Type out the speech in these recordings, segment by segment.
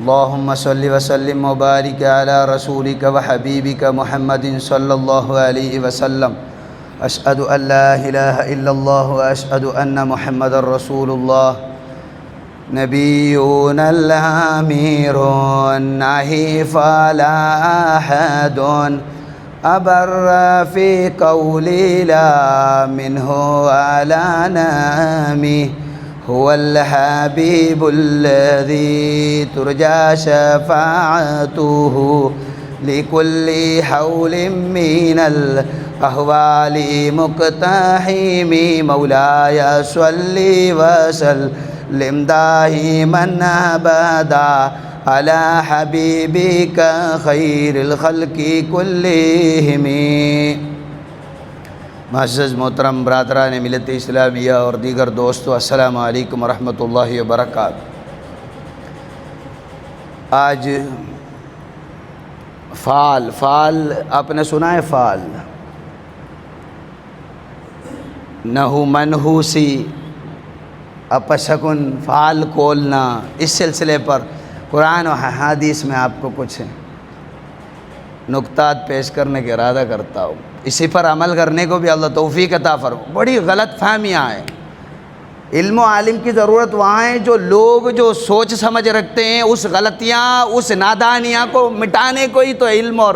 اللهم صل وسلم وبارك على رسولك وحبيبك محمد صلى الله عليه وسلم. أشهد أن لا إله إلا الله وأشهد أن محمد رسول الله. نبينا الأمير نحيف لا أحد أبر في قولي لا منه على نامي. هو الحبيب الذي ترجى شفاعته لكل حول من الأهوال مقتحم. مولاي صل وسلم دائما أبدا على حبيبك خير الخلق كلهم. معزز محترم برادران ملت اسلامیہ اور دیگر دوستو، السلام علیکم ورحمۃ اللہ وبرکاتہ. آج فال آپ نے سنا ہے؟ فال نحو منحوسی اپشگن فال کولنا. اس سلسلے پر قرآن و حدیث میں آپ کو کچھ نکتات پیش کرنے کا ارادہ کرتا ہوں. اسی پر عمل کرنے کو بھی اللہ توفیق عطا فرمائے. بڑی غلط فہمیاں ہیں. علم و عالم کی ضرورت وہاں ہے جو لوگ جو سوچ سمجھ رکھتے ہیں، اس غلطیاں اس نادانیاں کو مٹانے کو ہی تو علم اور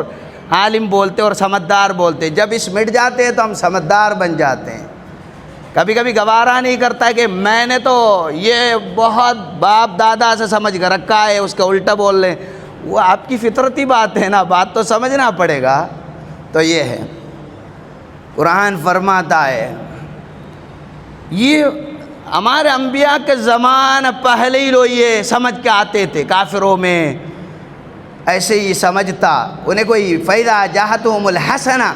عالم بولتے اور سمجھدار بولتے. جب اس مٹ جاتے ہیں تو ہم سمجھدار بن جاتے ہیں. کبھی کبھی گوارا نہیں کرتا کہ میں نے تو یہ بہت باپ دادا سے سمجھ کر رکھا ہے، اس کا الٹا بول لیں. وہ آپ کی فطرتی بات ہے نا، بات تو سمجھنا پڑے گا. تو یہ ہے، قرآن فرماتا ہے یہ ہمارے انبیاء کے زمان پہلے ہی لوگ یہ سمجھ کے آتے تھے. کافروں میں ایسے ہی سمجھتا، انہیں کوئی فیضا جاہتہم الحسنہ،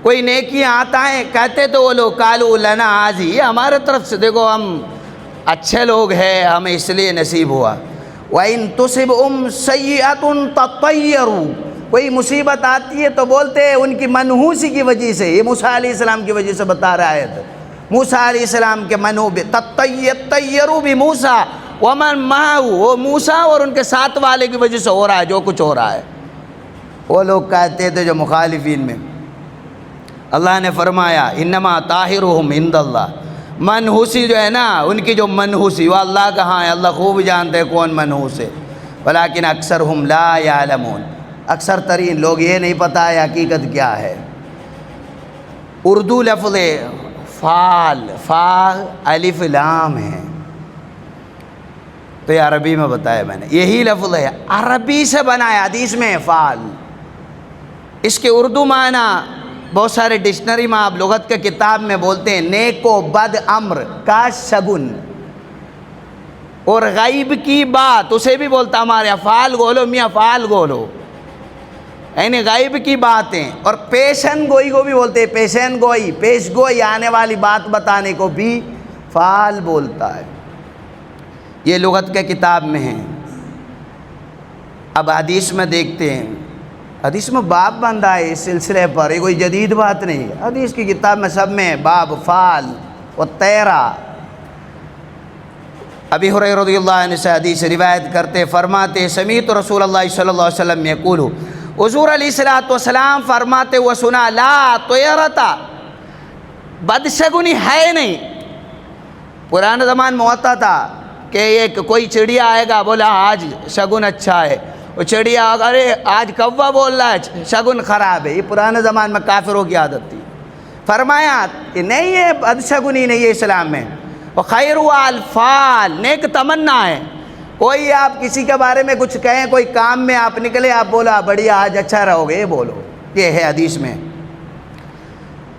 کوئی نیکیاں آتا ہے کہتے تو وہ لوگ قالوا لنا عاجی، یہ ہمارے طرف سے دیکھو ہم اچھے لوگ ہیں، ہمیں اس لیے نصیب ہوا. وَإِن تُصِبْهُمْ سَيِّئَةٌ تَطَيَّرُوا، کوئی مصیبت آتی ہے تو بولتے ہیں ان کی منحوسی کی وجہ سے. یہ موسیٰ علیہ السلام کی وجہ سے بتا رہا ہے. موسیٰ علیہ السلام کے منحوب تطیروا بموسیٰ ومن معہ، وہ موسیٰ اور ان کے ساتھ والے کی وجہ سے ہو رہا ہے جو کچھ ہو رہا ہے. وہ لوگ کہتے تھے جو مخالفین میں. اللہ نے فرمایا انما طاہرہم عند اللہ، منحوسی جو ہے نا ان کی جو منحوسی وہ اللہ کہاں ہے، اللہ خوب جانتے ہیں کون منحوس ہے. ولیکن اکثرہم لا یعلمون، اکثر ترین لوگ یہ نہیں پتہ ہے حقیقت کیا ہے. اردو لفظ فال، فا الف لام ہے، تو یہ عربی میں بتایا میں نے. یہی لفظ ہے، عربی سے بنا ہے حدیث میں فال. اس کے اردو معنی بہت سارے ڈکشنری میں آپ لغت کے کتاب میں بولتے ہیں نیک و بد امر کا شگن، اور غیب کی بات اسے بھی بولتا ہمارے افعال گولو، میاں افعال گولو، یعنی غیب کی باتیں. اور پیشن گوئی کو بھی بولتے ہیں، پیشن گوئی، پیش گوئی، آنے والی بات بتانے کو بھی فعال بولتا ہے. یہ لغت کے کتاب میں ہیں. اب حدیث میں دیکھتے ہیں، حدیث میں باب بندہ ہے اس سلسلے پر، یہ کوئی جدید بات نہیں. حدیث کی کتاب میں سب میں باب فعال و تیرا. ابی ہریرہ رضی اللہ عنہ سے حدیث روایت کرتے فرماتے سمیعت رسول اللہ صلی اللہ علیہ وسلم یقول، حضور علیہ السلام فرماتے وہ سنا لا طیرتا، بدشگنی ہے نہیں. پرانے زمان میں ہوتا تھا کہ ایک کوئی چڑیا آئے گا بولا آج شگن اچھا ہے، وہ چڑیا ارے آج کوا بول رہا ہے شگن خراب ہے. یہ پرانے زمان میں کافروں کی عادت تھی. فرمایا کہ نہیں ہے، بدشگنی نہیں ہے اسلام میں. وخیر الفال، نیک تمنا ہے. کوئی آپ کسی کے بارے میں کچھ کہیں، کوئی کام میں آپ نکلے، آپ بولا بڑھیا آج اچھا رہو گے، یہ بولو. یہ ہے حدیث میں.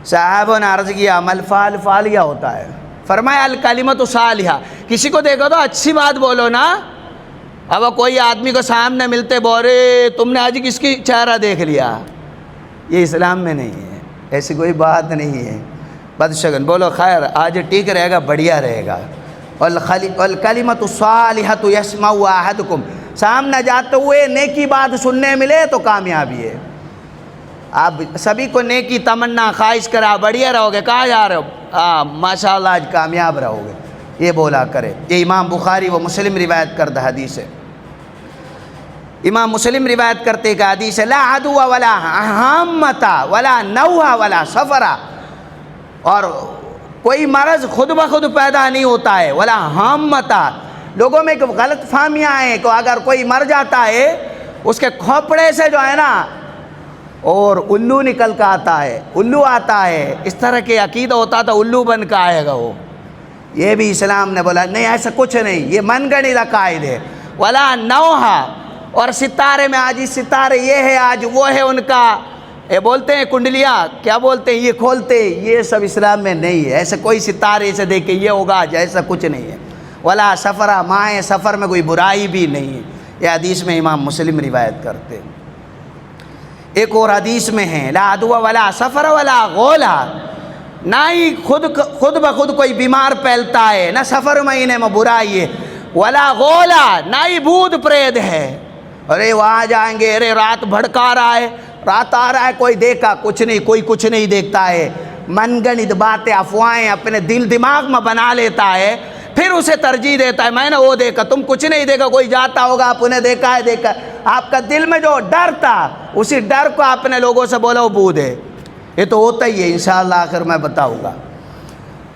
صحابہ نے عرض کیا عمل فعال فعالیہ ہوتا ہے. فرمایا الکلمۃ صالحہ، کسی کو دیکھو تو اچھی بات بولو نا. اب کوئی آدمی کو سامنے ملتے بولے تم نے آج کس کی چہرہ دیکھ لیا، یہ اسلام میں نہیں ہے، ایسی کوئی بات نہیں ہے. بدشگن بولو خیر آج ٹھیک رہے گا، بڑھیا رہے گا. والکلمۃ الصالحۃ یسمع احدکم، سامنے جاتے ہوئے نیکی بات سننے ملے تو کامیابی ہے. آپ سبھی کو نیکی تمنا خواہش کرا بڑھیا رہو گے، کہاں جا رہے ہو؟ ماشاءاللہ آج کامیاب رہو گے، یہ بولا کرے. یہ امام بخاری و مسلم روایت کردہ حدیث ہے. امام مسلم روایت کرتے کہ حدیث ہے لا عدو ولا حامتا ولا نوحا ولا سفرا، اور کوئی مرض خود بخود پیدا نہیں ہوتا ہے، ولا حامتا، لوگوں میں غلط فہمیاں ہیں کہ اگر کوئی مر جاتا ہے اس کے کھوپڑے سے جو ہے نا اور الو نکل کا آتا ہے، الو آتا ہے، اس طرح کے عقیدہ ہوتا تھا الو بن کا آئے گا وہ. یہ بھی اسلام نے بولا نہیں، ایسا کچھ نہیں، یہ من گڑت عقائد ہے. ولا نوحا، اور ستارے میں آج ستارے یہ ہے آج وہ ہے ان کا، یہ بولتے ہیں کنڈلیاں، کیا بولتے ہیں یہ کھولتے، یہ سب اسلام میں نہیں ہے. ایسا کوئی ستارے سے دیکھ کے یہ ہوگا آج، ایسا کچھ نہیں ہے. ولا سفرا، مائیں سفر میں کوئی برائی بھی نہیں ہے. یہ حدیث میں امام مسلم روایت کرتے ہیں. ایک اور حدیث میں ہے لا عدو ولا سفر ولا غولا، نہ ہی خود بخود کوئی بیمار پھیلتا ہے، نہ سفر مہینے میں برائی ہے. ولا غولا، نہ ہی بھوت پریت ہے. ارے وہاں جائیں گے، ارے رات بھڑکا رہا ہے، رات آ رہا ہے، کوئی دیکھا کچھ نہیں، کوئی کچھ نہیں دیکھتا ہے. من گنت باتیں افواہیں اپنے دل دماغ میں بنا لیتا ہے، پھر اسے ترجیح دیتا ہے میں نے وہ دیکھا، تم کچھ نہیں دیکھا، کوئی جاتا ہوگا آپ نے دیکھا ہے. دیکھا آپ کا دل میں جو ڈر تھا اسی ڈر کو آپ نے لوگوں سے بولا وہ بھوت ہے. یہ تو ہوتا ہی ہے، انشاءاللہ آخر میں بتاؤں گا.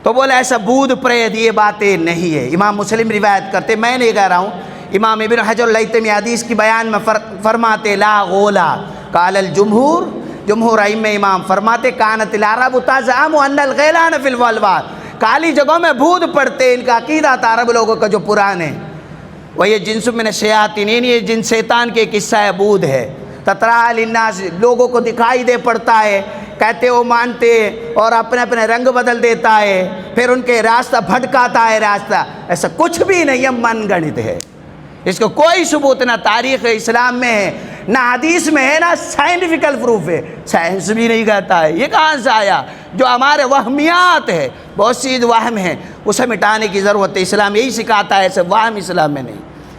تو بولا ایسا بھوت پریت یہ باتیں نہیں ہے. امام مسلم روایت کرتے، میں نہیں کہہ رہا ہوں، امام ابن حجر الہیثمی حدیث کی بیان میں فرماتے لا غولا قال الجمہور، جمہور ائمہ امام فرماتے کانت العرب تزعم ان الغیلان فی الولوات، کالی جگہوں میں بھوت پڑتے، ان کا عقیدہ تھا عرب لوگوں کا جو پرانے. وہ یہ جنس من الشیاطین، یہ جن شیطان کے قصہ ہے بھوت ہے. تترا للناس، لوگوں کو دکھائی دے پڑتا ہے، کہتے وہ مانتے اور اپنے اپنے رنگ بدل دیتا ہے، پھر ان کے راستہ بھٹکاتا ہے راستہ. ایسا کچھ بھی نہیں ہے، من گڑت ہے. اس کو کوئی ثبوت نہ تاریخ اسلام میں ہے، نہ حدیث میں ہے، نہ سائنٹیفکل پروف ہے. سائنس بھی نہیں کہتا ہے. یہ کہاں سے آیا؟ جو ہمارے وہمیات ہے، بہت سی وہم ہے، اسے مٹانے کی ضرورت ہے. اسلام یہی سکھاتا ہے، ایسے وہم اسلام میں نہیں،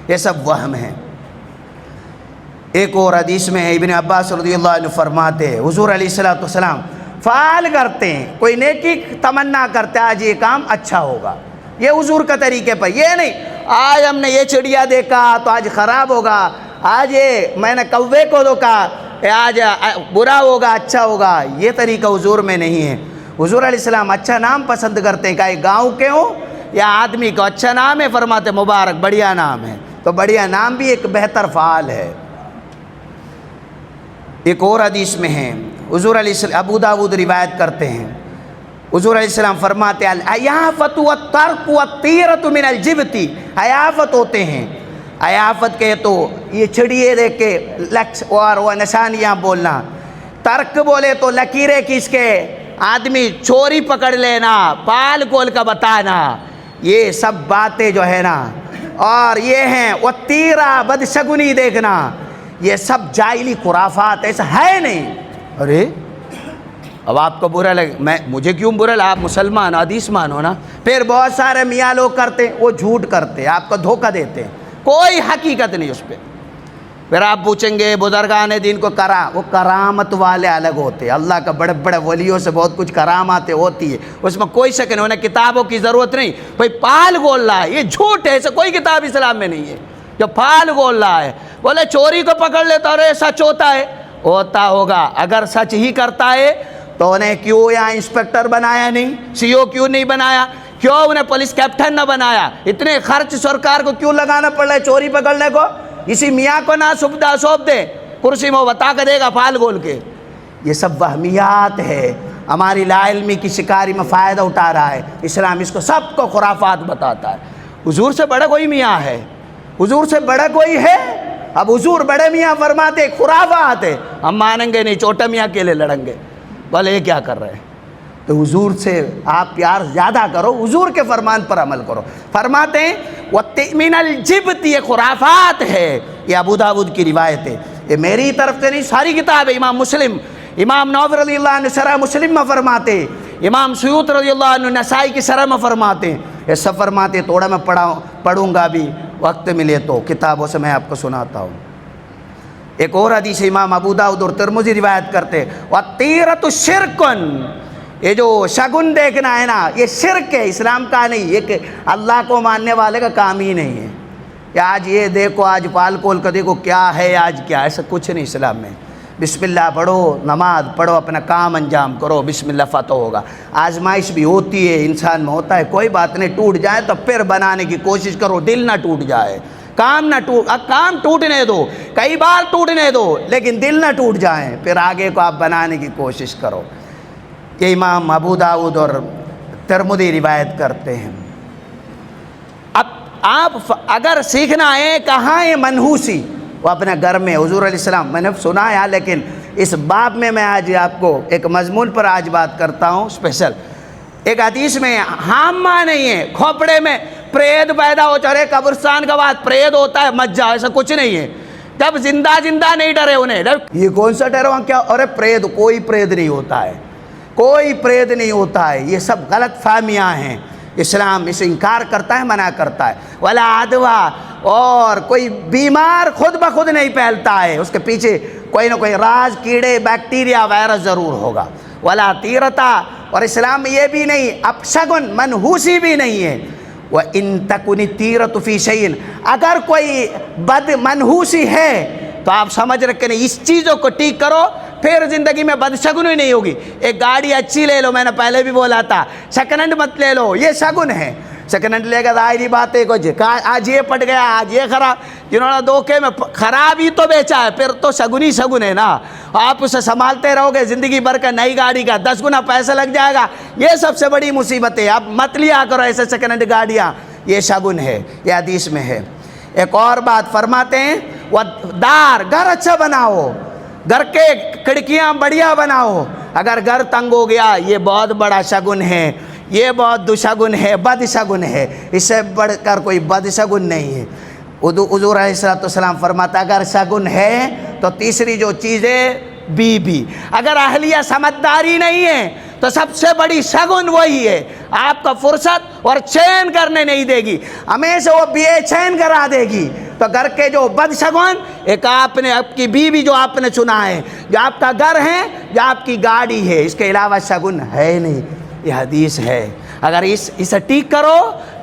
یہ سب وہم ہے. ایک اور حدیث میں ہے ابن عباس رضی اللہ عنہ فرماتے ہیں حضور علیہ السلام فعال کرتے ہیں، کوئی نیکی تمنا کرتے آج یہ کام اچھا ہوگا، یہ حضور کا طریقے پر. یہ نہیں آج ہم نے یہ چڑیا دیکھا تو آج خراب ہوگا، آج یہ میں نے کوے کو دیکھا آج برا ہوگا اچھا ہوگا. یہ طریقہ حضور میں نہیں ہے. حضور علیہ السلام اچھا نام پسند کرتے ہیں، کہ گاؤں کے ہوں یا آدمی کو اچھا نام ہے، فرماتے مبارک بڑھیا نام ہے. تو بڑھیا نام بھی ایک بہتر فعال ہے. ایک اور حدیث میں ہے حضور علیہ السلام، ابو داؤد روایت کرتے ہیں، حضور علیہ السلام فرماتے العیافۃ والترک والطیرۃ من الجبت. عیافت ہوتے ہیں، عیافت کے تو یہ چڑیے دیکھ کے لکس اور وہ نشانیاں بولنا، ترک بولے تو لکیریں کھینچ کے آدمی چوری پکڑ لینا، پال کھول کا بتانا، یہ سب باتیں جو ہے نا، اور یہ ہیں والتیرہ بدشگنی دیکھنا، یہ سب جاہلی خرافات، ایسا ہے نہیں. ارے اب آپ کو برا لگے، مجھے کیوں برا لگا؟ آپ مسلمان حدیث مانو نا. پھر بہت سارے میاں لوگ کرتے ہیں، وہ جھوٹ کرتے ہیں، آپ کو دھوکہ دیتے ہیں، کوئی حقیقت نہیں اس پہ. پھر آپ پوچھیں گے بزرگان دین کو وہ کرامت والے الگ ہوتے ہیں، اللہ کا بڑے بڑے ولیوں سے بہت کچھ کراماتیں ہوتی ہے، اس میں کوئی شک نہیں. انہیں کتابوں کی ضرورت نہیں. کوئی پال بول رہا ہے یہ جھوٹ ہے، ایسا کوئی کتاب اسلام میں نہیں ہے. جو پال بول رہا ہے بولے چوری کو پکڑ لیتا اور سچ ہوتا ہے، ہوتا ہوگا. اگر سچ ہی کرتا ہے تو انہیں کیوں یہاں انسپیکٹر بنایا نہیں، سی او کیوں نہیں بنایا، کیوں انہیں پولیس کیپٹن نہ بنایا؟ اتنے خرچ سرکار کو کیوں لگانا پڑ رہا ہے چوری پکڑنے کو؟ اسی میاں کو نہ سونپ دے، کرسی میں وہ بتا کے دے گا پال گول کے. یہ سب وہمیات ہے، ہماری لا علمی کی شکاری میں فائدہ اٹھا رہا ہے. اسلام اس کو سب کو خرافات بتاتا ہے. حضور سے بڑا کوئی میاں ہے؟ حضور سے بڑا کوئی ہے؟ اب حضور بڑے میاں فرماتے خرافات ہے، ہم مانیں گے نہیں، چھوٹا میاں کے لیے لڑیں گے. بولے یہ کیا کر رہے ہیں؟ تو حضور سے آپ پیار زیادہ کرو، حضور کے فرمان پر عمل کرو. فرماتے ہیں وَمِنَ الْجِبْتِ، یہ خرافات ہے. یہ ابو داؤد کی روایت ہے، یہ میری طرف سے نہیں، ساری کتاب ہے. امام مسلم، امام نووی رضی اللہ عنہ شرح مسلم میں فرماتے، امام سیوط رضی اللہ عنہ نسائی کی شرح میں فرماتے. یہ سب فرماتے، تھوڑا میں پڑھوں گا بھی، وقت ملے تو کتابوں سے میں آپ کو سناتا ہوں. ایک اور حدیث امام ابو داؤد اور ترمذی روایت کرتے وَالطِّيرَةُ شِرْكٌ، یہ جو شگن دیکھنا ہے نا، یہ شرک ہے، اسلام کا نہیں، یہ کہ اللہ کو ماننے والے کا کام ہی نہیں ہے. کہ آج یہ دیکھو، آج پال کھول کر دیکھو کیا ہے، آج کیا، ایسا کچھ نہیں اسلام میں۔ بسم اللہ پڑھو، نماز پڑھو، اپنا کام انجام کرو، بسم اللہ فتح ہوگا۔ آزمائش بھی ہوتی ہے، انسان میں ہوتا ہے، کوئی بات نہیں، ٹوٹ جائے تو پھر بنانے کی کوشش کرو، دل نہ ٹوٹ جائے، کام ٹوٹنے دو، کئی بار ٹوٹنے دو، لیکن دل نہ ٹوٹ جائیں، پھر آگے کو آپ بنانے کی کوشش کرو۔ یہ امام ابو داؤد اور ترمذی روایت کرتے ہیں۔ اب آپ اگر سیکھنا ہے کہاں ہے منحوسی، وہ اپنے گھر میں۔ حضور علیہ السلام میں نے سنا ہے، لیکن اس باب میں آج آپ کو ایک مضمون پر آج بات کرتا ہوں اسپیشل۔ ایک حدیث میں حامہ نہیں ہے، کھوپڑے میں پریت پیدا ہو چاہے قبرستان کا بعد پریت ہوتا ہے مت جاؤ، ایسا کچھ نہیں ہے۔ جب زندہ نہیں ڈرے انہیں، یہ کون سا ڈر وہاں کیا، ارے پریت، کوئی پریت نہیں ہوتا ہے، کوئی پریت نہیں ہوتا ہے، یہ سب غلط فہمیاں ہیں۔ اسلام اسے انکار کرتا ہے، منع کرتا ہے۔ ولا عدوا، اور کوئی بیمار خود بخود نہیں پھیلتا ہے، اس کے پیچھے کوئی نہ کوئی راز، کیڑے، بیکٹیریا، وائرس ضرور ہوگا۔ ولا تیرتا، اور اسلام میں یہ بھی نہیں، اپشگن، منحوسی بھی نہیں ہے۔ وَإِن تَكُنِ التِّيرَةُ فِي شَيْءٍ، اگر کوئی بد منحوسی ہے تو آپ سمجھ رکھیں اس چیزوں کو ٹھیک کرو، پھر زندگی میں بدشگن ہی نہیں ہوگی۔ ایک گاڑی اچھی لے لو، میں نے پہلے بھی بولا تھا، سیکنڈ ہینڈ مت لے لو، یہ شگن ہے۔ سیکنڈ ہینڈ لے گا ظاہری بات ہے، آج یہ پٹ گیا، آج یہ خراب، جنہوں نے دھوکے میں خراب ہی تو بیچا ہے، پھر تو شگن ہی شگن ہے نا۔ آپ اسے سنبھالتے رہو گے زندگی بھر کا، نئی گاڑی کا 10 گنا پیسہ لگ جائے گا، یہ سب سے بڑی مصیبت ہے۔ اب مت لیا کرو ایسے سیکنڈ ہینڈ گاڑیاں، یہ شگن ہے، یہ حدیث میں ہے۔ ایک اور بات فرماتے ہیں، وہ گھر اچھا بناؤ، گھر کے کھڑکیاں بڑھیا بناؤ۔ اگر گھر تنگ ہو گیا، یہ بہت بڑا شگن ہے، یہ بہت دشگن ہے، بد شگن ہے، اس سے بڑھ کر کوئی بد شگن نہیں ہے۔ حضور علیہ السلام فرماتا اگر شگن ہے تو تیسری جو چیز ہے بی، اگر اہلیہ سمجھداری نہیں ہے تو سب سے بڑی شگن وہی ہے، آپ کا فرصت اور چین کرنے نہیں دے گی، ہمیشہ وہ بے چین کرا دے گی۔ تو گھر کے جو بد شگن، ایک آپ کی بیوی جو آپ نے چنا ہے، جو آپ کا گھر ہے، جو آپ کی گاڑی ہے، اس کے علاوہ شگن ہے نہیں، یہ حدیث ہے۔ اگر اسے ٹھیک کرو،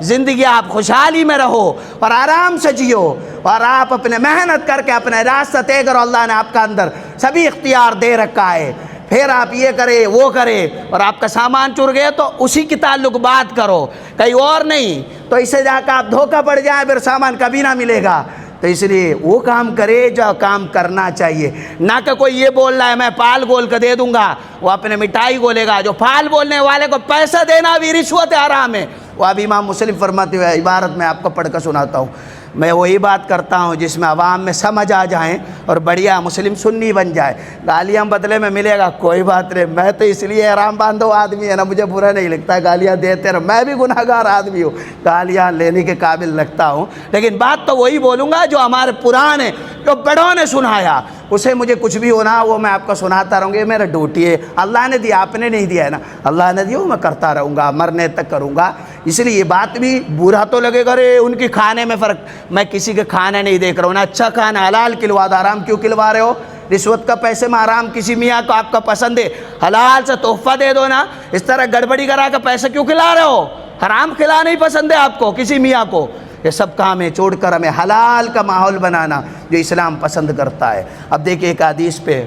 زندگی آپ خوشحالی میں رہو اور آرام سے جیو، اور آپ اپنے محنت کر کے اپنے راستہ طے کرو، اللہ نے آپ کا اندر سبھی اختیار دے رکھا ہے، پھر آپ یہ کرے وہ کرے، اور آپ کا سامان چور گیا تو اسی کی تعلق بات کرو، کہیں اور نہیں، تو اسے جا کے آپ دھوکہ پڑ جائیں، پھر سامان کبھی نہ ملے گا۔ تو اس لیے وہ کام کرے جو کام کرنا چاہیے، نہ کہ کوئی یہ بول رہا ہے میں پال گول کے دے دوں گا، وہ اپنے مٹھائی گولے گا۔ جو پال بولنے والے کو پیسہ دینا بھی رشوت حرام ہے۔ وہ اب امام مسلم فرماتے ہوئے عبارت میں آپ کو پڑھ کر سناتا ہوں، میں وہی بات کرتا ہوں جس میں عوام میں سمجھ آ جائیں اور بڑھیا مسلم سنی بن جائے۔ گالیاں بدلے میں ملے گا، کوئی بات نہیں، میں تو اس لیے احرام باندھو آدمی ہے نا، مجھے برا نہیں لگتا گالیاں دیتے رہو، میں بھی گناہ گار آدمی ہوں، گالیاں لینے کے قابل لگتا ہوں، لیکن بات تو وہی بولوں گا جو ہمارے پرانے، جو بڑوں نے سنایا، اسے مجھے کچھ بھی ہونا وہ میں آپ کو سناتا رہوں گا، یہ میرا ڈیوٹی ہے، اللہ نے دیا، آپ نے نہیں دیا ہے نا، اللہ نے دیا، میں کرتا رہوں گا، مرنے تک کروں گا۔ اس لیے یہ بات بھی برا تو لگے گا، رے ان کی کھانے میں فرق، میں کسی کے کھانے نہیں دیکھ رہا ہوں، اچھا کھانا حلال کھلوا دو، حرام کیوں کھلوا رہے ہو؟ رشوت کا پیسے میں حرام کسی میاں کو آپ کا پسند ہے، حلال سے تحفہ دے دو نا، اس طرح گڑبڑی کرا کے پیسے کیوں کھلا رہے ہو؟ حرام کھلا نہیں پسند ہے آپ کو کسی میاں کو، یہ سب کام ہے چھوڑ کر ہمیں حلال کا ماحول بنانا جو اسلام پسند کرتا ہے۔ اب دیکھیں ایک حدیث پہ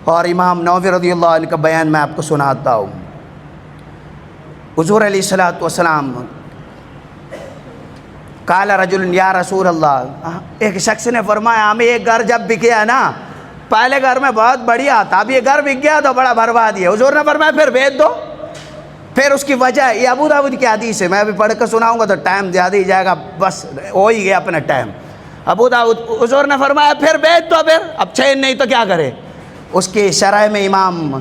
اور امام نووی رضی اللہ عنہ کا بیان میں آپ کو سناتا ہوں۔ حضور علیہ السلام قال رجل یا رسول اللہ، ایک شخص نے فرمایا ہمیں ایک گھر جب بکیا نا، پہلے گھر میں بہت بڑھیا تھا، اب یہ گھر بک گیا تو بڑا برباد ہے۔ حضور نے فرمایا پھر بیچ دو، پھر اس کی وجہ، یہ ابو داؤد کی حدیث ہے، میں ابھی پڑھ کر سناؤں گا تو ٹائم زیادہ ہی جائے گا، بس ہو ہی گیا اپنا ٹائم۔ ابو داؤد، حضور نے فرمایا پھر بیچ دو، پھر اب چین نہیں تو کیا کرے؟ اس کے شرح میں امام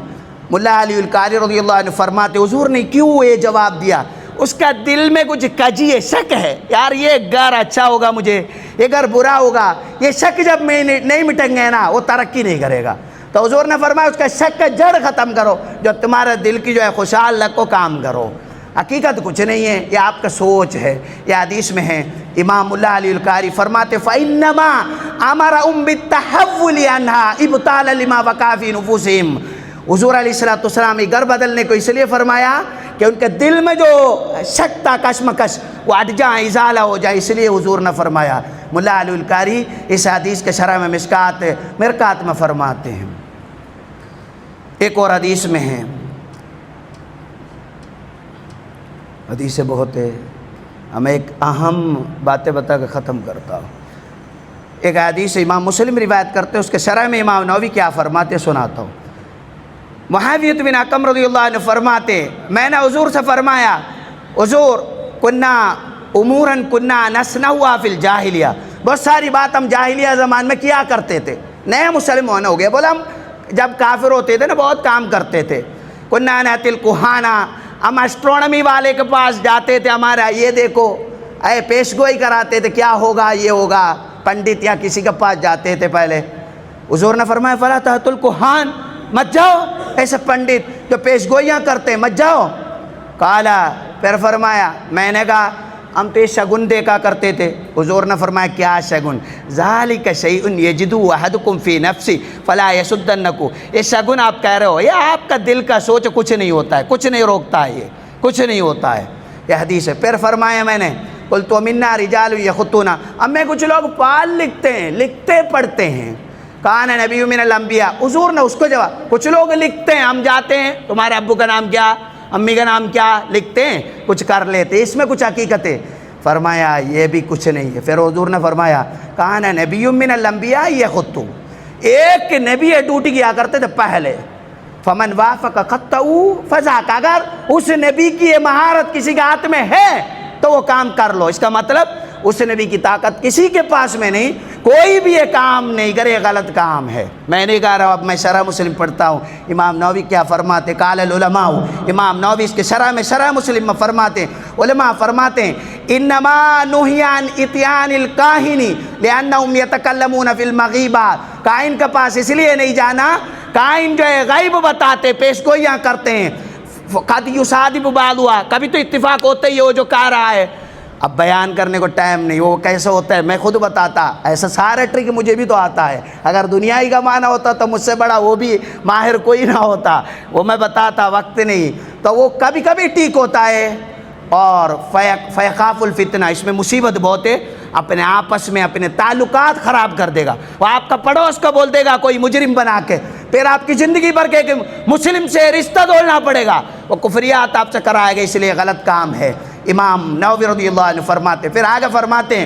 ملا علی القاری رضی اللہ عنہ فرماتے حضور نے کیوں یہ جواب دیا؟ اس کا دل میں کچھ کجی ہے، شک ہے، یار یہ گھر اچھا ہوگا مجھے، یہ گھر برا ہوگا، یہ شک جب میں نہیں مٹیں گے نا وہ ترقی نہیں کرے گا۔ تو حضور نے فرمایا اس کا شک کا جڑ ختم کرو، جو تمہارے دل کی جو ہے خوشحال لگو کام کرو، حقیقت کچھ نہیں ہے، یہ آپ کا سوچ ہے۔ یہ حدیث میں ہے، امام اللہ علی القاری فرماتے فَإِنَّمَا أَمَرَهُمْ بِالتَّحَوُّلِ عَنْهَا إِبْطَالًا لِمَا وَقَعَ فِي نُفُوسِهِمْ۔ حضور علیہ السلام یہ گھر بدلنے کو اس لیے فرمایا کہ ان کے دل میں جو شک تھا، کشمکش، وہ ہٹ جائے، ازالہ ہو جائے، اس لیے حضور نے فرمایا ملا علی القاری اس حدیث کے شرح میں مرکات میں فرماتے ہیں۔ ایک اور حدیث میں ہے، حدیثیں بہت ہے، ہمیں ایک اہم باتیں بتا کے ختم کرتا ہوں۔ ایک حدیث امام مسلم روایت کرتے ہیں، اس کے شرح میں امام نووی کیا فرماتے سناتا ہوں۔ معاویہ بن حکم رضی اللہ عنہ فرماتے، میں نے حضور سے فرمایا، حضور کننا اموراً کننا نصنعها فی الجاہلیہ، بہت ساری بات ہم جاہلیہ زمان میں کیا کرتے تھے، نئے مسلمان ہو گئے، بولا ہم جب کافر ہوتے تھے نا بہت کام کرتے تھے۔ کننا نأتی الکہانہ، ہم اسٹرونمی والے کے پاس جاتے تھے، ہمارا یہ دیکھو اے پیش گوئی کراتے تھے، کیا ہوگا یہ ہوگا، پنڈت یا کسی کے پاس جاتے تھے پہلے۔ حضور نے فرمایا فلا تأتوا الکہان، مت جاؤ ایسے پنڈت جو پیش گوئیاں کرتے ہیں، مت جاؤ۔ کالا، پھر فرمایا، میں نے کہا ہم تو یہ شگن دیکھا کرتے تھے۔ حضور نے فرمایا کیا شگن؟ ذالک شیء یجدو احدکم فی نفسی فلا یصدنکم، یہ شگن آپ کہہ رہے ہو، یہ آپ کا دل کا سوچ، کچھ نہیں ہوتا ہے، کچھ نہیں روکتا ہے، یہ کچھ نہیں ہوتا ہے، یہ حدیث ہے۔ پھر فرمایا میں نے قلت منا رجال یخطون، ہمیں کچھ لوگ پال لکھتے ہیں، لکھتے پڑھتے ہیں۔ کان نبی من الانبیاء، حضور نے اس کو جواب، کچھ لوگ لکھتے ہیں، ہم جاتے ہیں تمہارے ابو کا نام کیا، امی کا نام کیا، لکھتے ہیں، کچھ کر لیتے، اس میں کچھ حقیقت ہے۔ فرمایا یہ بھی کچھ نہیں ہے۔ پھر حضور نے فرمایا کان نبی من الانبیاء یخط، ایک نبی ڈیوٹی کیا کرتے تھے پہلے، فمن وافق خطہ فذاک، اگر اس نبی کی یہ مہارت کسی کے ہاتھ میں ہے تو وہ کام کر لو۔ اس کا مطلب اس نبی کی طاقت کسی کے پاس میں نہیں، کوئی بھی یہ کام نہیں کرے، غلط کام ہے۔ میں نہیں کہہ رہا ہوں، اب میں شرح مسلم پڑھتا ہوں، امام نووی کیا فرماتے، قال العلماء، امام نووی اس کے شرح مسلم میں فرماتے ہیں، علماء فرماتے ہیں انما نہی عن اتیان الکاہن لانہم یتکلمون فی المغیبات، کاہن کے پاس اس لیے نہیں جانا، کاہن جو ہے غیب بتاتے، پیش گوئیاں کرتے ہیں، قد یصادف بعضها، کبھی تو اتفاق ہوتا ہی ہے وہ جو کہہ رہا ہے۔ اب بیان کرنے کو ٹائم نہیں، وہ کیسے ہوتا ہے میں خود بتاتا، ایسا سارا ٹرک مجھے بھی تو آتا ہے، اگر دنیائی کا معنی ہوتا تو مجھ سے بڑا وہ بھی ماہر کوئی نہ ہوتا، وہ میں بتاتا، وقت نہیں، تو وہ کبھی کبھی ٹھیک ہوتا ہے۔ اور فیخاف الفتنہ، اس میں مصیبت بہت ہے، اپنے آپس میں اپنے تعلقات خراب کر دے گا، وہ آپ کا پڑوس کو بول دے گا کوئی مجرم بنا کے، پھر آپ کی زندگی بھر کے مسلم سے رشتہ توڑنا پڑے گا، وہ کفریات آپ سے کرائے گا، اس لیے غلط کام ہے۔ امام نووی رضی اللہ عنہ فرماتے، پھر آگے فرماتے ہیں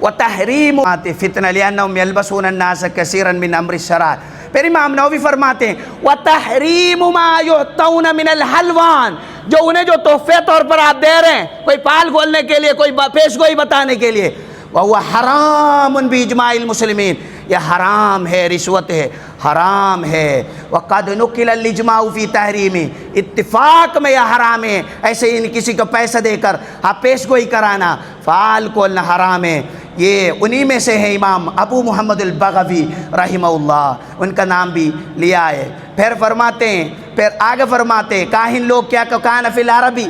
وَتَحْرِيمُ فِتْنَ لِأَنَّهُمْ يَلْبَسُونَ النَّاسَ كَثِيرًا مِنْ أَمْرِ الشَّرَائِعِ، پھر امام نووی فرماتے ہیں وَتَحْرِيمُ مَا يُعْطَوْنَ مِنَ الْحَلْوَانِ، جو انہیں جو تحفے طور پر آپ دے رہے ہیں، کوئی پال کھولنے کے لیے، کوئی پیش گوئی بتانے کے لیے، وَهُوَ حَرَامٌ بِإِجْمَاعِ الْمُسْلِمِينَ، یہ حرام ہے، رشوت ہے، حرام ہے۔ وَقَدْ نُقِلَ الْإِجْمَاعُ فِي تَحْرِيمِ، اتفاق میں یہ حرام ہے، ایسے ہی کسی کو پیسہ دے کر آپ پیش گوئی کرانا، فال کھولنا حرام ہے۔ یہ انہی میں سے ہے امام ابو محمد البغوی رحمہ اللہ، ان کا نام بھی لیا ہے۔ پھر فرماتے ہیں، پھر آگے فرماتے ہیں کاہن لوگ کیا کان فی العربی،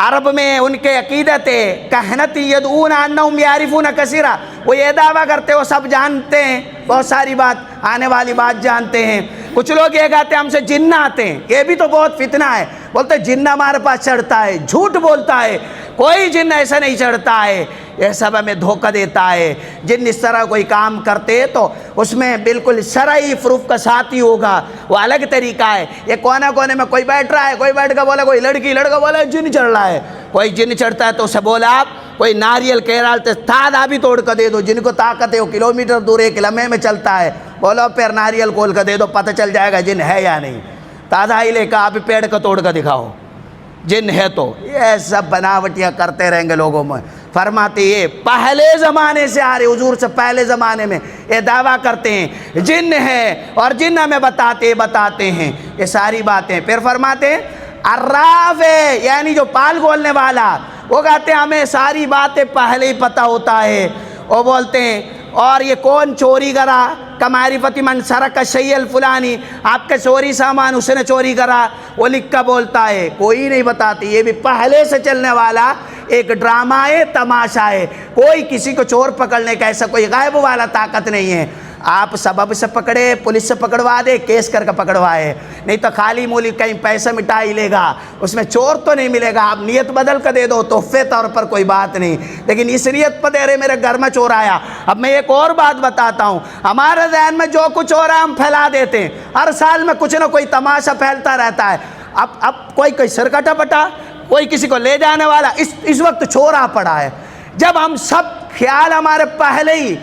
عرب میں ان کے عقیدت ہے کہنت یدعون انہم یعرفون کثیرا، وہ یہ دعویٰ کرتے وہ سب جانتے ہیں، بہت ساری بات، آنے والی بات جانتے ہیں۔ کچھ لوگ یہ کہتے ہیں ہم سے جن آتے ہیں، یہ بھی تو بہت فتنہ ہے، بولتے جن ہمارے پاس چڑھتا ہے، جھوٹ بولتا ہے، کوئی جن ایسا نہیں چڑھتا ہے، یہ سب ہمیں دھوکہ دیتا ہے۔ جن اس طرح کوئی کام کرتے تو اس میں بالکل شرعی پروف کا ساتھ ہی ہوگا، وہ الگ طریقہ ہے۔ یہ کونے کونے میں کوئی بیٹھ رہا ہے، کوئی بیٹھ کر بولا، کوئی لڑکی لڑکا بولا جن چڑھ رہا ہے، کوئی جن چڑھتا ہے تو اسے بولا آپ کوئی ناریل کہہ رہا ہے تھا بھی توڑ کر دے دو، جن کو طاقت ہے وہ کلومیٹر دور ایک لمحے میں چلتا ہے، بولو پھر ناریل کھول کر دے دو، پتہ چل جائے گا جن ہے یا نہیں، تازہ ہی لے کر آپ پیڑ کو توڑ کر دکھاؤ جن ہے تو۔ یہ سب بناوٹیاں کرتے رہیں گے لوگوں میں۔ فرماتے یہ پہلے زمانے سے آ رہے، حضور سے پہلے زمانے میں یہ دعویٰ کرتے ہیں جن ہے، اور جن ہمیں بتاتے ہیں یہ ساری باتیں۔ پھر فرماتے ہیں عراف ہے، یعنی جو پال کھولنے والا، وہ کہتے ہیں ہمیں ساری باتیں پہلے ہی پتہ ہوتا ہے، وہ بولتے ہیں اور یہ کون چوری کرا، کمعرفت من سرق الشیء الفلانی، آپ کے چوری سامان اس نے چوری کرا، وہ لکھ کر بولتا ہے، کوئی نہیں بتاتی، یہ بھی پہلے سے چلنے والا ایک ڈرامہ ہے، تماشا ہے، کوئی کسی کو چور پکڑنے کا ایسا کوئی غائب والا طاقت نہیں ہے۔ آپ سبب سے پکڑے، پولیس سے پکڑوا دے، کیس کر کے پکڑوائے، نہیں تو خالی مولی کہیں پیسے مٹا ہی لے گا، اس میں چور تو نہیں ملے گا، آپ نیت بدل کر دے دو تحفے طور پر کوئی بات نہیں، لیکن اس نیت پر دے رہے میرے گھر میں چور آیا۔ اب میں ایک اور بات بتاتا ہوں، ہمارے ذہن میں جو کچھ ہو رہا ہے ہم پھیلا دیتے ہیں، ہر سال میں کچھ نہ کوئی تماشا پھیلتا رہتا ہے۔ اب کوئی سر کٹا پٹا، کوئی کسی کو لے جانے والا، اس وقت چور آ پڑا ہے۔ جب ہم سب خیال ہمارے پہلے ہی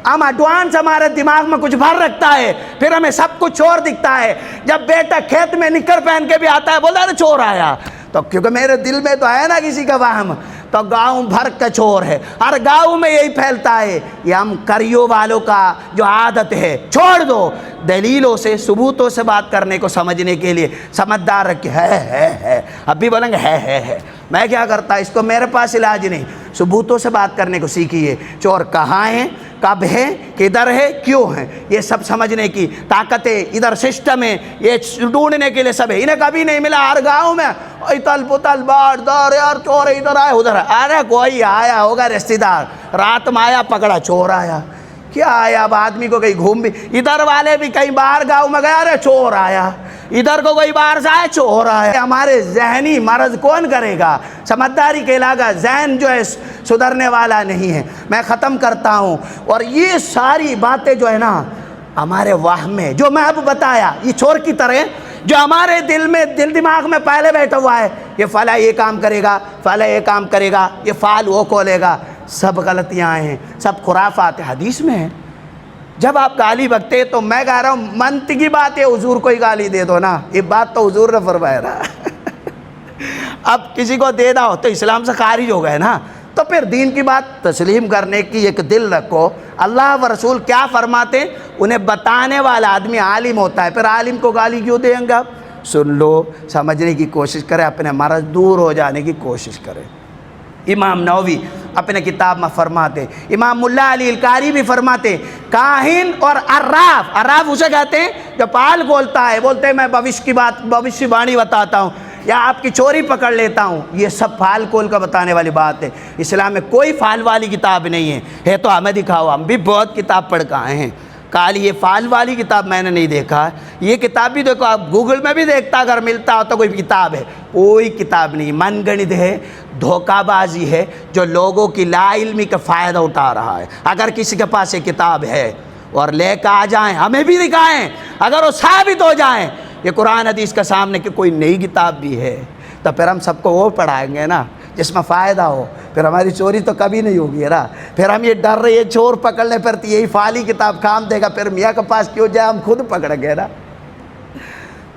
ہم ایڈوانس ہمارے دماغ میں کچھ بھر رکھتا ہے، پھر ہمیں سب کچھ چور دکھتا ہے۔ جب بیٹا کھیت میں نکر پہن کے بھی آتا ہے بولتا ہے چور آیا، تو کیونکہ میرے دل میں تو ہے نا کسی کا وہم، تو گاؤں بھر کا چور ہے، ہر گاؤں میں یہی پھیلتا ہے۔ یہ ہم کریوں والوں کا جو عادت ہے، چھوڑ دو، دلیلوں سے ثبوتوں سے بات کرنے کو سمجھنے کے لیے سمجھدار رکھے ہے، اب بھی بولیں گے ہے۔ میں کیا کرتا، اس کو میرے پاس علاج نہیں، ثبوتوں سے بات کرنے کو سیکھیے۔ چور کہاں ہیں، کب ہے، کدھر ہے، کیوں ہے، یہ سب سمجھنے کی طاقت ہے، ادھر سسٹم ہے، یہ ڈھونڈنے کے لیے سب ہے۔ انہیں کبھی نہیں ملا، ہر گاؤں میں اتل پتل باڑ دار یار چور ادھر آئے ادھر آئے، ارے کوئی آیا ہوگا رشتہ دار، رات میں آیا پکڑا چور آیا، کیا آیا؟ اب آدمی کو کہیں گھوم بھی، ادھر والے بھی کہیں باہر گاؤں میں گیا، ارے چور آیا، ادھر کو کوئی باہر سے آیا چور آیا۔ ہمارے ذہنی مرض کون کرے گا؟ سمجھداری کے علاوہ ذہن جو ہے سدھرنے والا نہیں ہے۔ میں ختم کرتا ہوں، اور یہ ساری باتیں جو ہے نا ہمارے وہم میں، جو میں اب بتایا، یہ چور کی طرح جو ہمارے دل میں دماغ میں پہلے بیٹھا ہوا ہے، یہ فلاں یہ کام کرے گا، فلاں یہ کام کرے گا، یہ فعل وہ کھولے گا، سب غلطیاں ہیں، سب خرافات حدیث میں ہیں۔ جب آپ گالی بکتے تو میں کہہ رہا ہوں منطقی بات ہے، حضور کو ہی گالی دے دو نا، یہ بات تو حضور نے فرمایا نا۔ اب کسی کو دے دو تو اسلام سے خارج ہو گئے نا، تو پھر دین کی بات تسلیم کرنے کی ایک دل رکھو۔ اللہ و رسول کیا فرماتے، انہیں بتانے والا آدمی عالم ہوتا ہے، پھر عالم کو گالی کیوں دیں گے؟ آپ سن لو، سمجھنے کی کوشش کریں، اپنے مرض دور ہو جانے کی کوشش کریں۔ امام نووی اپنے کتاب میں فرماتے، امام ملا علی القاری بھی فرماتے، کاہن اور عراف اسے کہتے ہیں جو پال کھولتا ہے، بولتے ہیں میں بھوشیہ وانی بتاتا ہوں یا آپ کی چوری پکڑ لیتا ہوں، یہ سب پھال کھول کا بتانے والی بات ہے۔ اسلام میں کوئی پھال والی کتاب نہیں ہے تو ہمیں دکھاؤ، ہم بھی بہت کتاب پڑھ کے آئے ہیں، کالی یہ پھال والی کتاب میں نے نہیں دیکھا۔ یہ کتاب بھی دیکھو، آپ گوگل میں بھی دیکھتا اگر ملتا ہو تو کوئی کتاب ہے، کوئی کتاب نہیں، من گنت ہے، دھوکہ بازی ہے، جو لوگوں کی لا علمی کا فائدہ اٹھا رہا ہے۔ اگر کسی کے پاس یہ کتاب ہے اور لے کے آ جائیں، ہمیں بھی دکھائیں، اگر وہ ثابت ہو جائیں یہ قرآن حدیث کے سامنے کہ کوئی نئی کتاب بھی ہے، تو پھر ہم سب کو وہ پڑھائیں گے نا جس میں فائدہ ہو، پھر ہماری چوری تو کبھی نہیں ہوگی نا۔ پھر ہم یہ ڈر رہے ہیں چور پکڑنے پر یہی فالی کتاب کام دے گا، پھر میاں کے پاس کیوں جائے، ہم خود پکڑ گئے نا۔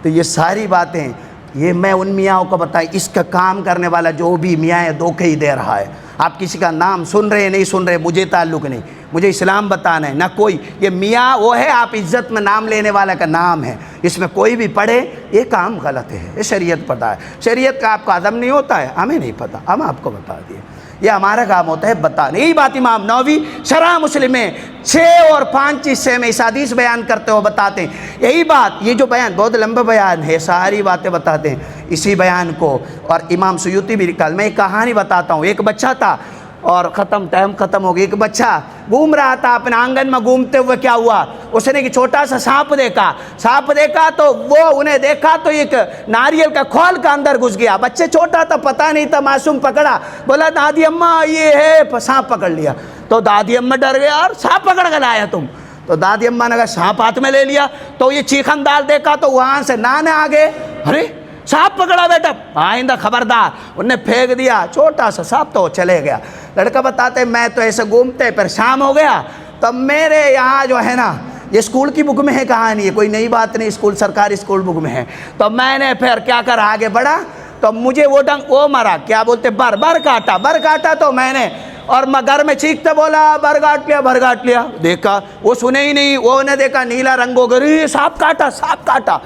تو یہ ساری باتیں یہ میں ان میاں کو بتائی، اس کا کام کرنے والا جو بھی میاں ہے دھوکے ہی دے رہا ہے۔ آپ کسی کا نام سن رہے نہیں سن رہے، مجھے تعلق نہیں، مجھے اسلام بتانا ہے، نہ کوئی یہ میاں وہ ہے آپ عزت میں نام لینے والا کا نام ہے، اس میں کوئی بھی پڑھے یہ کام غلط ہے، یہ شریعت پتہ ہے۔ شریعت کا آپ کا عدم نہیں ہوتا ہے، ہمیں نہیں پتہ، ہم آپ کو بتا دیے، یہ ہمارا کام ہوتا ہے بتانا۔ یہی بات امام نووی شرح مسلم میں 6 اور 5 حصے میں اس حدیث بیان کرتے ہوئے بتاتے ہیں یہی بات۔ یہ جو بیان بہت لمبا بیان ہے، ساری باتیں بتاتے ہیں اسی بیان کو، اور امام سیوطی بھی لکھا۔ میں ایک کہانی بتاتا ہوں، ایک بچہ تھا اور ٹائم ختم ہو گیا، ایک بچہ گھوم رہا تھا اپنے آنگن میں، گھومتے ہوئے کیا ہوا، اس نے ایک چھوٹا سا سانپ دیکھا تو وہ انہیں دیکھا تو ایک ناریل کا کھول کا اندر گھس گیا۔ بچے چھوٹا تھا، پتہ نہیں تھا، معصوم پکڑا، بولا دادی اماں یہ ہے، سانپ پکڑ لیا۔ تو دادی اماں ڈر گیا، اور سانپ پکڑ کر لایا تم؟ تو دادی اماں نے کہا سانپ ہاتھ میں لے لیا۔ تو یہ چیخن دار دیکھا تو وہاں سے نانے آگے، ارے سانپ پکڑا بیٹا، آئندہ خبردار، انہوں نے پھینک دیا چھوٹا سا سانپ، تو چلے گیا۔ لڑکا بتاتے میں تو ایسے گھومتے، پھر شام ہو گیا تو میرے یہاں جو ہے نا یہ اسکول کی بک میں ہے کہانی، ہے کوئی نئی بات نہیں، اسکول سرکاری اسکول بک میں ہے۔ تو میں نے پھر کیا کرا، آگے بڑھا تو مجھے وہ مرا، کیا بولتے بر کاٹا تو میں نے، اور میں گھر میں چیختے بولا بر کاٹ لیا، دیکھا وہ سنے ہی نہیں، وہ نے دیکھا نیلا رنگ ہو گئی، سانپ کاٹا،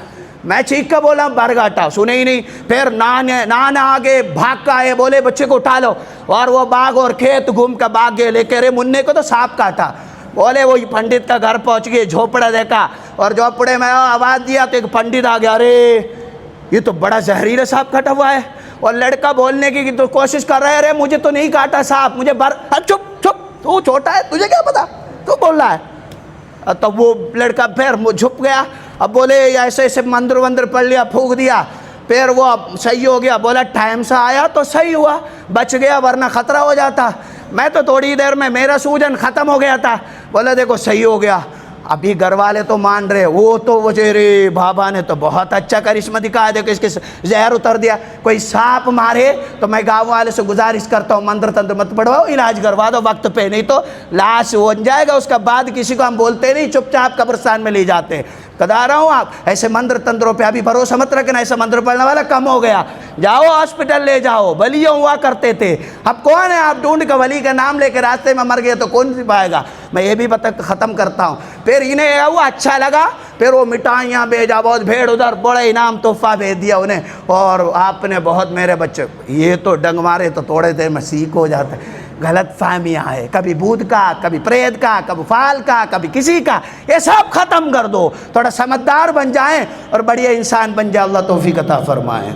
میں چیخ کر بولا بر کاٹا، سنے ہی نہیں۔ پھر نانا آگے بھاگ کا آئے، بولے بچے کو اٹھا لو، اور وہ باغ اور کھیت گھوم کر بھاگ گئے، لے کے رے منع کو تو سانپ کاٹا۔ بولے وہ پنڈت کا گھر پہنچ گئے، جھوپڑا دیکھا، اور جھوپڑے میں آواز دیا تو ایک پنڈت آ گیا، ارے یہ تو بڑا زہریلا سانپ کاٹا ہوا ہے۔ اور لڑکا بولنے کی تو کوشش کر رہا ہے، ارے مجھے تو نہیں کاٹا سانپ، مجھے چپ تو چھوٹا ہے، تجھے کیا پتا، تو بول رہا ہے، تو وہ لڑکا پھر جھپ گیا. اب بولے ایسے ایسے مندر وندر پڑھ لیا, پھونک دیا, پھر وہ صحیح ہو گیا. بولا ٹائم سے آیا تو صحیح ہوا, بچ گیا, ورنہ خطرہ ہو جاتا. میں تو تھوڑی دیر میں میرا سوجن ختم ہو گیا تھا. بولا دیکھو صحیح ہو گیا. ابھی گھر والے تو مان رہے, وہ تو وجیرے بابا نے تو بہت اچھا کرشمہ دکھایا, دیکھو اس کے زہر اتر دیا. کوئی سانپ مارے تو میں گاؤں والے سے گزارش کرتا ہوں مندر تندر مت پڑھواؤ, علاج کروا دو وقت پہ, نہیں تو لاش ہو جائے گا. اس کا بعد کسی کو ہم بولتے نہیں, چپ چاپ قبرستان میں لے جاتے. بتا رہا ہوں آپ ایسے مندر تندروں پہ ابھی بھروسہ مت رکھنا, ایسا مندر پڑھنے والا کم ہو گیا. جاؤ ہاسپٹل لے جاؤ, ولیوں ہوا کرتے تھے. اب کون ہے آپ ڈھونڈ کا ولی کا نام لے کے راستے میں مر گئے تو کون سی پائے گا. میں یہ بھی ختم کرتا ہوں. پھر انہیں وہ اچھا لگا, پھر وہ مٹھائیاں بھیجا, بہت بھیڑ ادھر, بڑا انعام تحفہ بھیج دیا انہیں, اور آپ نے بہت میرے بچے. یہ تو ڈنگ مارے تو تھوڑے دیر میں سیکھ ہو جاتا ہے. غلط فہمیاں ہے, کبھی بھوت کا, کبھی پریت کا, کبھی فال کا, کبھی کسی کا. یہ سب ختم کر دو, تھوڑا سمجھدار بن جائیں اور بڑھیا انسان بن جائے. اللہ توفیق عطا فرمائے.